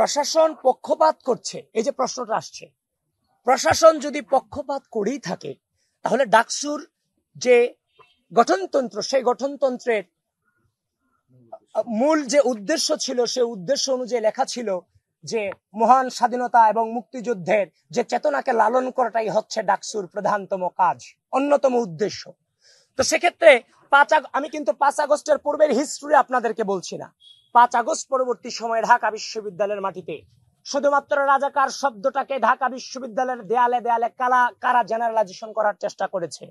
প্রশাসন পক্ষপাত করছে, এই যে প্রশ্নটা আসছে, প্রশাসন যদি পক্ষপাত করেই থাকে তাহলে ডাকসুর যে গঠনতন্ত্র, সেই গঠনতন্ত্রের মূল যে উদ্দেশ্য ছিল, সেই উদ্দেশ্য অনুযায়ী লেখা ছিল যে মহান স্বাধীনতা এবং মুক্তিযুদ্ধের যে চেতনাকে লালন করাটাই হচ্ছে ডাকসুর প্রধানতম কাজ, অন্যতম উদ্দেশ্য। তো সেক্ষেত্রে আমি কিন্তু 5 আগস্টের পূর্বের হিস্ট্রি আপনাদেরকে বলছি না। 5 আগস্ট পরবর্তী সময়ে ঢাকা বিশ্ববিদ্যালয়ের মাটিতে শুধুমাত্র রাজাকার শব্দটাকে ঢাকা বিশ্ববিদ্যালয়ের দেয়ালে দেয়ালে কারা জেনারেলাইজেশন করার চেষ্টা করেছে,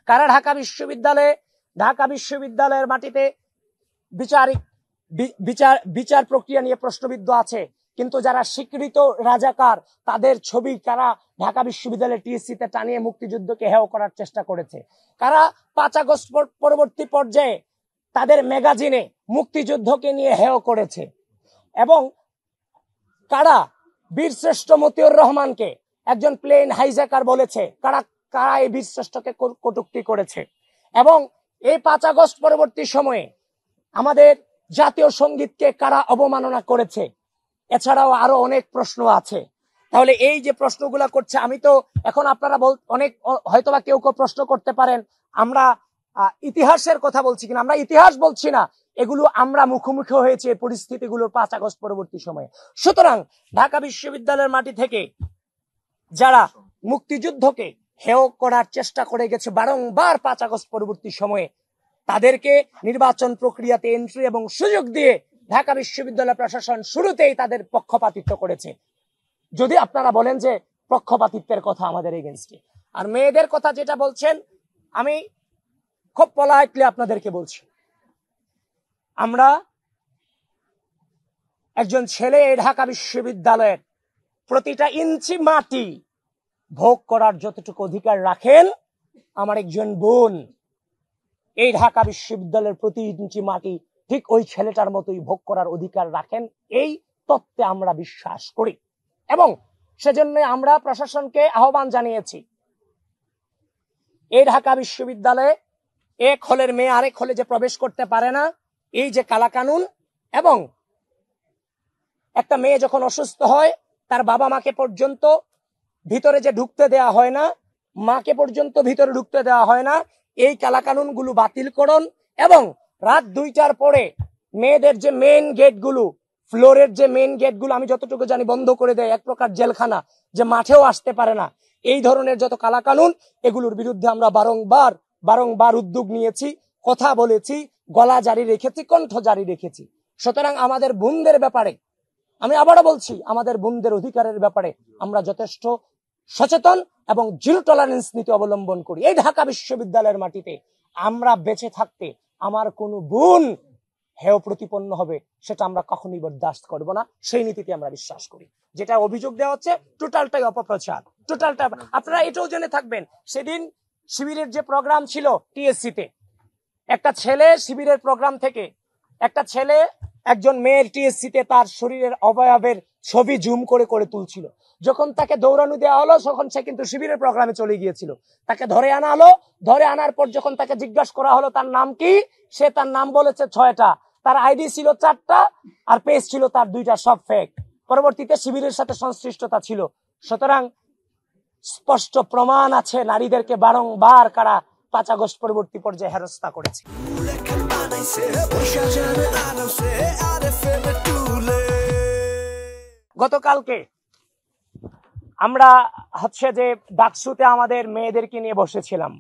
কারা ঢাকা বিশ্ববিদ্যালয়ের মাটিতে বিচার প্রক্রিয়া নিয়ে প্রশ্নবিদ্ধ আছে, কিন্তু যারা স্বীকৃত রাজাকার তাদের ছবি কারা ঢাকা বিশ্ববিদ্যালয়ের টিএসসিতে টানিয়ে মুক্তিযুদ্ধকে হেয় করার চেষ্টা করেছে, কারা 5 আগস্ট পরবর্তী পর্যায়ে তাদের ম্যাগাজিনে মুক্তিযুদ্ধকে নিয়ে হেয় করেছে, এবং কারা বীরশ্রেষ্ঠ মতিউর রহমানকে একজন প্লেন হাইজ্যাকার বলেছে, কারা এই বীরশ্রেষ্ঠকে কটূক্তি করেছে, এবং এই 5 আগস্ট পরবর্তী সময়ে আমাদের জাতীয় সঙ্গীতকে কারা অবমাননা করেছে। এছাড়াও আরো অনেক প্রশ্ন আছে। তাহলে এই যে প্রশ্নগুলা করছে, আমি তো এখন আপনারা অনেক হয়তোবা কেউ প্রশ্ন করতে পারেন আমরা ইতিহাসের কথা বলছি কিনা। আমরা ইতিহাস বলছি না, এগুলো আমরা মুখোমুখি হয়েছে এই পরিস্থিতিগুলোর 5 আগস্ট পরবর্তী সময়ে। সুতরাং ঢাকা বিশ্ববিদ্যালয়ের মাটি থেকে যারা মুক্তিযুদ্ধকে হেয় করার চেষ্টা করে গেছে বারংবার 5 আগস্ট পরবর্তী সময়ে, তাদেরকে নির্বাচন প্রক্রিয়াতে এন্ট্রি এবং সুযোগ দিয়ে ঢাকা বিশ্ববিদ্যালয় প্রশাসন শুরুতেই তাদের পক্ষপাতিত্ব করেছে। যদি আপনারা বলেন যে পক্ষপাতিত্বের কথা আমাদের এগেইনস্টে, আর মেয়েদের কথা যেটা বলছেন, আমি খুব পোলাইটলি আপনাদেরকে বলছি, আমরা একজন ছেলে ঢাকা বিশ্ববিদ্যালয়ের প্রতিটা ইঞ্চি মাটি ভোগ করার যতটুকু অধিকার রাখেন, আমার একজন বোন এই ঢাকা বিশ্ববিদ্যালয়ের প্রতি ইঞ্চি মাটি ঠিক ওই ছেলেটার মতোই ভোগ করার অধিকার রাখেন, এই তত্ত্বে আমরা বিশ্বাস করি। এবং সেজন্য আমরা প্রশাসনকে আহ্বান জানিয়েছি, এই ঢাকা বিশ্ববিদ্যালয়ে এক হলের মেয়ে আরেক হলে যে প্রবেশ করতে পারে না, এই যে কালাকানুন, এবং একটা মেয়ে যখন অসুস্থ হয় তার বাবা মাকে পর্যন্ত ভিতরে যে ঢুকতে দেওয়া হয় না, মাকে পর্যন্ত ভিতরে ঢুকতে দেওয়া হয় না, এই কালাকানুন গুলো বাতিল করুন। এবং রাত 2টার পরে মেয়েদের যে মেইন গেটগুলো, ফ্লোরের যে মেইন গেটগুলো আমি যতটুকু জানি বন্ধ করে দেয়, এক প্রকার জেলখানা, যে মাঠেও আসতে পারে না, এই ধরনের যত কালাকানুন, এগুলোর বিরুদ্ধে আমরা বারংবার উদ্যোগ নিয়েছি, কথা বলেছি, গলা জারি রেখেছি, কণ্ঠ জারি রেখেছি। সুতরাং আমাদের বোনদের ব্যাপারে, আমি আবারও বলছি, আমাদের বোনদের অধিকারের ব্যাপারে আমরা যথেষ্ট সচেতন এবং জিরো টলারেন্স নীতি অবলম্বন করি। এই ঢাকা বিশ্ববিদ্যালয়ের মাটিতে আমরা বেঁচে থাকতে আমার কোনো বোন হেয় প্রতিপন্ন হবে, সেটা আমরা কখনোই বরদাস্ত করব না, সেই নীতিতে আমরা বিশ্বাস করি। যেটা অভিযোগ দেওয়া হচ্ছে টোটালটাই অপপ্রচার, টোটালটা। আপনারা এটাও জেনে থাকবেন, সেদিন শিবিরের যে প্রোগ্রাম ছিল টিএসসিতে, একটা ছেলে শিবিরের প্রোগ্রাম থেকে একজন মেয়ের টিএসসিতে তার শরীরের অবয়বের ছবি জুম করে করে তুলছিল। যখন তাকে দৌড়ানো দেওয়া হলো, তখন সে কিন্তু শিবিরের প্রোগ্রামে চলে গিয়েছিল। তাকে ধরে আনা হলো, ধরে আনার পর যখন তাকে জিজ্ঞাসা করা হলো তার নাম কি, সে তার নাম বলেছে 6টা, তার আইডি ছিল 4টা, আর পেজ ছিল তার 2টা, সব ফেক। পরবর্তীতে শিবিরের সাথে সংশ্লিষ্টতা ছিল। সুতরাং স্পষ্ট প্রমাণ আছে নারীদেরকে বারংবার কারা 5 আগস্ট পরবর্তী পর্যায়ে হেনস্থা করেছে। গতকালকে আমরা যে ডাকসুতে আমাদের মেয়েদেরকে নিয়ে বসেছিলাম,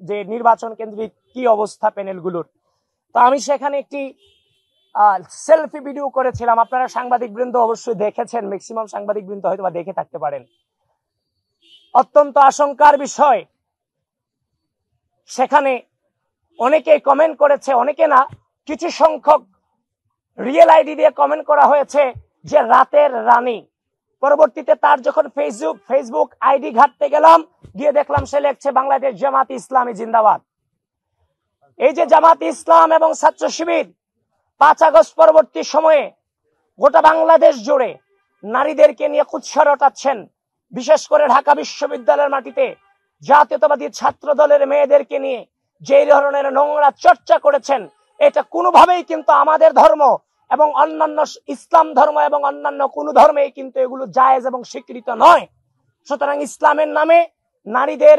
যে নির্বাচন কেন্দ্রিক কি অবস্থা প্যানেলগুলোর, তো আমি সেখানে একটি সেলফি ভিডিও করেছিলাম। আপনারা সাংবাদিক বৃন্দ অবশ্যই দেখেছেন, ম্যাক্সিমাম সাংবাদিক বৃন্দ হয়তো বা দেখে থাকতে পারেন। অত্যন্ত আশঙ্কার বিষয়, সেখানে অনেকে কমেন্ট করেছে, অনেকে না, কিছু সংখ্যক রিয়েল আইডি দিয়ে কমেন্ট করা হয়েছে যে রাতের রানী। পরবর্তীতে তার যখন ফেসবুক আইডি ঘাটতে গেলাম, গিয়ে দেখলাম সে লিখছে বাংলাদেশ জামাত ইসলামী জিন্দাবাদ। এই যে জামাত ইসলাম এবং ছাত্র শিবির 5 আগস্ট পরবর্তী সময়ে গোটা বাংলাদেশ জুড়ে নারীদেরকে নিয়ে কুৎসা রটাচ্ছেন, বিশেষ করে ঢাকা বিশ্ববিদ্যালয়ের মাটিতে জাতীয়তাবাদী ছাত্র দলের মেয়েদেরকে নিয়ে যে ধরনের নোংরা চর্চা করেছেন, এটা কোনোভাবেই কিন্তু আমাদের ধর্ম এবং অন্যান্য ইসলাম ধর্ম এবং অন্যান্য কোন ধর্মেই কিন্তু এগুলো জায়েজ এবং স্বীকৃত নয়। সুতরাং ইসলামের নামে নারীদের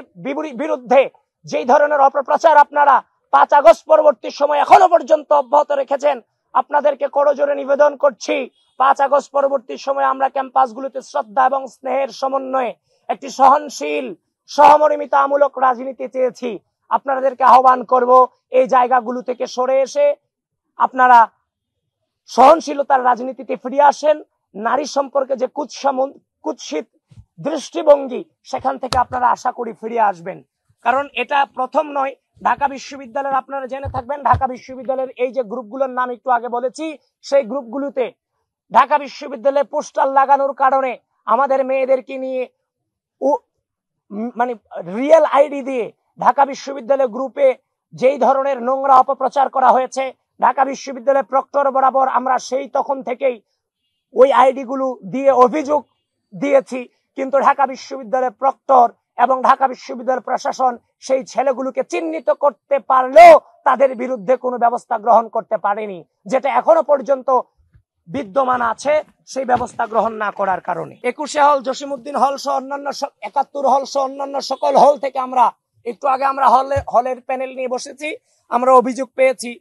বিরুদ্ধে যেই ধরনের অপপ্রচার আপনারা 5 আগস্ট পরবর্তী সময় এখনো পর্যন্ত অব্যাহত রেখেছেন, আপনাদেরকে করজোড়ে নিবেদন করছি 5 আগস্ট পরবর্তী সময় আমরা ক্যাম্পাসগুলোতে শ্রদ্ধা এবং স্নেহের সমন্বয়ে একটি সহনশীল সহমর্মিতামূলক রাজনীতি চেয়েছি। আপনাদেরকে আহ্বান করব এই জায়গাগুলো থেকে সরে এসে আপনারা সহনশীলতার রাজনীতিতে ফিরে আসেন। নারী সম্পর্কে যে কুৎসিত দৃষ্টিভঙ্গি, সেখান থেকে আপনারা আশা করি ফিরে আসবেন। কারণ এটা প্রথম নয়, ঢাকা বিশ্ববিদ্যালয়ের আপনারা জেনে থাকবেন, ঢাকা বিশ্ববিদ্যালয়ের এই যে গ্রুপগুলোর নাম একটু আগে বলেছি, সেই গ্রুপগুলোতে ঢাকা বিশ্ববিদ্যালয়ে পোস্টার লাগানোর কারণে আমাদের মেয়েদেরকে নিয়ে মানে রিয়েল আইডি দিয়ে ঢাকা বিশ্ববিদ্যালয় গ্রুপে যেই ধরনের নোংরা অপপ্রচার করা হয়েছে, ঢাকা বিশ্ববিদ্যালয় প্রক্টর বরাবর আমরা সেই তখন থেকেই ওই আইডি গুলো দিয়ে অভিযোগ দিয়েছি, কিন্তু ঢাকা বিশ্ববিদ্যালয় প্রক্টর এবং ঢাকা বিশ্ববিদ্যালয় প্রশাসন সেই ছেলেগুলোকে চিহ্নিত করতে পারলেও তাদের বিরুদ্ধে কোনো ব্যবস্থা গ্রহণ করতে পারেনি, যেটা এখনো পর্যন্ত বিদ্যমান আছে সেই ব্যবস্থা গ্রহণ না করার কারণে। 21 হল, জসিমউদ্দিন হল সহ অন্যান্য 71 হল সহ অন্যান্য সকল হল থেকে আমরা একটু আগে আমরা হলের প্যানেল নিয়ে বসেছি, আমরা অভিযোগ পেয়েছি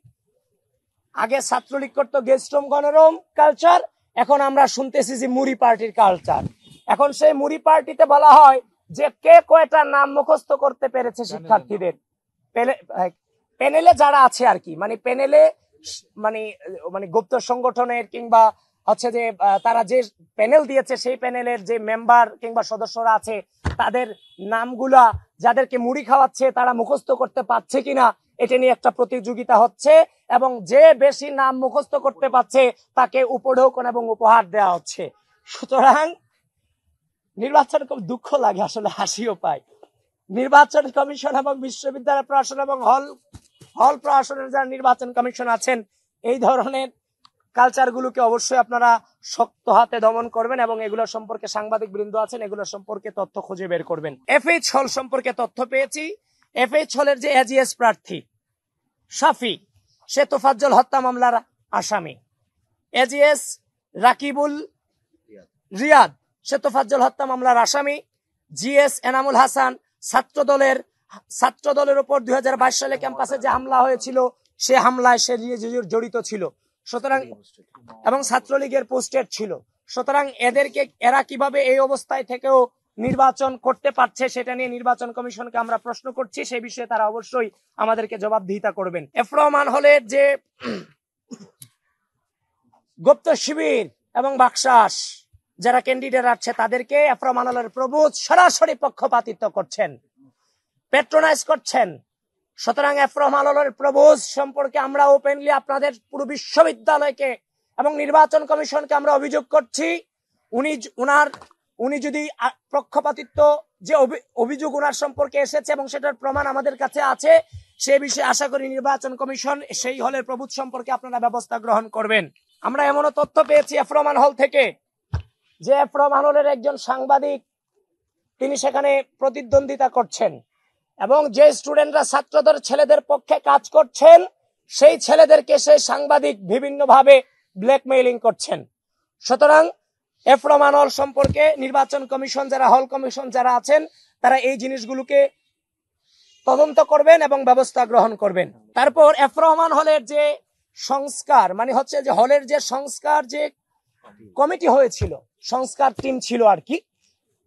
আগে ছাত্রলীগ করতো গেস্ট রুম গণরুম কালচার, এখন আমরা শুনতেছি যে মুড়ি পার্টির কালচার। এখন সেই মুড়ি পার্টিতে বলা হয় যে কে কয়টা নাম মুখস্থ করতে পেরেছে শিক্ষার্থীদের প্যানেলে যারা আছে আর কি, মানে প্যানেলে মানে গুপ্ত সংগঠনের কিংবা হচ্ছে যে তারা যে প্যানেল দিয়েছে সেই প্যানেলের যে মেম্বার কিংবা সদস্যরা আছে তাদের নামগুলা যাদেরকে মুড়ি খাওয়াচ্ছে তারা মুখস্থ করতে পারছে কিনা এটা নিয়ে একটা প্রতিযোগিতা হচ্ছে, এবং যে বেশি নাম মুখস্থ করতে পারছে তাকে উপঢৌকন এবং উপহার দেওয়া হচ্ছে। সুতরাং নির্বাচন খুব দুঃখ লাগে, আসলে হাসিও পায়। নির্বাচন কমিশন এবং বিশ্ববিদ্যালয় প্রশাসন এবং হল প্রশাসনের যারা নির্বাচন কমিশন আছেন, এই ধরনের কালচার গুলোকে অবশ্যই আপনারা শক্ত হাতে দমন করবেন এবং এগুলো সম্পর্কে সাংবাদিক বৃন্দ আছেন, এগুলো সম্পর্কে তথ্য খুঁজে বের করবেন। FH হল সম্পর্কে তথ্য পেয়েছি। FH হলের যে AGS প্রার্থী শাফি, সে তোফাজ্জল হত্যা মামলার আসামি। AGS রাকিবুল রিয়াদ, সে তোফাজ্জল হত্যা মামলার আসামি। GS এনামুল হাসান ছাত্র দলের উপর 2022 সালে ক্যাম্পাসে যে হামলা হয়েছিল সে হামলায় সে জড়িত ছিল, সুতরাং এবং ছাত্রলীগের পোস্টেড ছিল। সুতরাং এরা কিভাবে এই অবস্থায় থেকেও নির্বাচন করতে পারছে সেটা নিয়ে নির্বাচন কমিশনকে আমরা প্রশ্ন করছি, সেই বিষয়ে তারা অবশ্যই আমাদেরকে জবাবদিহিতা করবেন। এফ রহমান হলের যে গুপ্ত শিবির এবং বাকশাস যারা ক্যান্ডিডেট আছে তাদেরকে এফ রহমান হলের প্রভুত সরাসরি পক্ষপাতিত্ব করছেন, প্যাট্রোনাইজ করছেন। সুতরাং এফ রহমান হলের প্রভুত সম্পর্কে আমরা ওপেনলি আপনাদের পুরো বিশ্ববিদ্যালয়কে এবং নির্বাচন কমিশনকে আমরা অভিযোগ করছি, উনি যদি পক্ষপাতিত্ব যে অভিযোগ ওনার সম্পর্কে এসেছে এবং সেটার প্রমাণ আমাদের কাছে আছে, সে বিষয়ে আশা করি নির্বাচন কমিশন সেই হলের প্রভুত সম্পর্কে আপনারা ব্যবস্থা গ্রহণ করবেন। আমরা এমনও তথ্য পেয়েছি এফ রহমান হল থেকে যে এফ রহমান হলের একজন সাংবাদিক তিনি সেখানে প্রতিদ্বন্দ্বিতা করছেন এবং যে স্টুডেন্টরা ছাত্রদের ছেলেদের পক্ষে কাজ করছেন সেই ছেলেদেরকে সেই সাংবাদিক বিভিন্নভাবে ব্ল্যাকমেইলিং করছেন। সুতরাং এফ রহমান হল সম্পর্কে নির্বাচন কমিশন যারা হল কমিশন যারা আছেন তারা এই জিনিসগুলোকে তদন্ত করবেন এবং ব্যবস্থা গ্রহণ করবেন। তারপর এফ রহমান হলের যে সংস্কার মানে হচ্ছে যে হলের যে সংস্কার যে কমিটি হয়েছিল, সংস্কার টিম ছিল আর কি,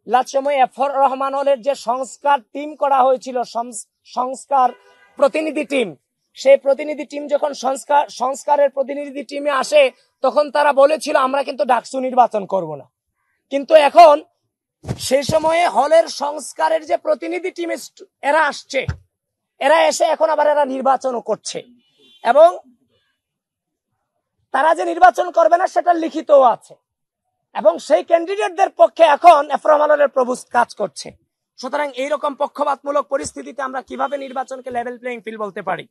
লাস্ট সময় এফ রহমান হলের যে সংস্কার টিম করা হয়েছিল, সংস্কার প্রতিনিধি টিম, সেই প্রতিনিধি টিম যখন সংস্কারের প্রতিনিধি টিমে আসে তখন তারা বলেছিল আমরা কিন্তু ডাকসু নির্বাচন করব না, কিন্তু এখন সেই সময়ে হলের সংস্কারের যে প্রতিনিধি টিম এরা আসছে, এরা এসে এখন আবার এরা নির্বাচনও করছে এবং তারা যে নির্বাচন করবে না সেটা লিখিতও আছে এবং সেই ক্যান্ডিডেটদের পক্ষে এখন এফ রহমান হলের প্রভু কাজ করছে। সুতরাং এইরকম পক্ষপাতমূলক পরিস্থিতিতে আমরা কিভাবে নির্বাচনকে লেভেল প্লেইং ফিল্ড বলতে পারি?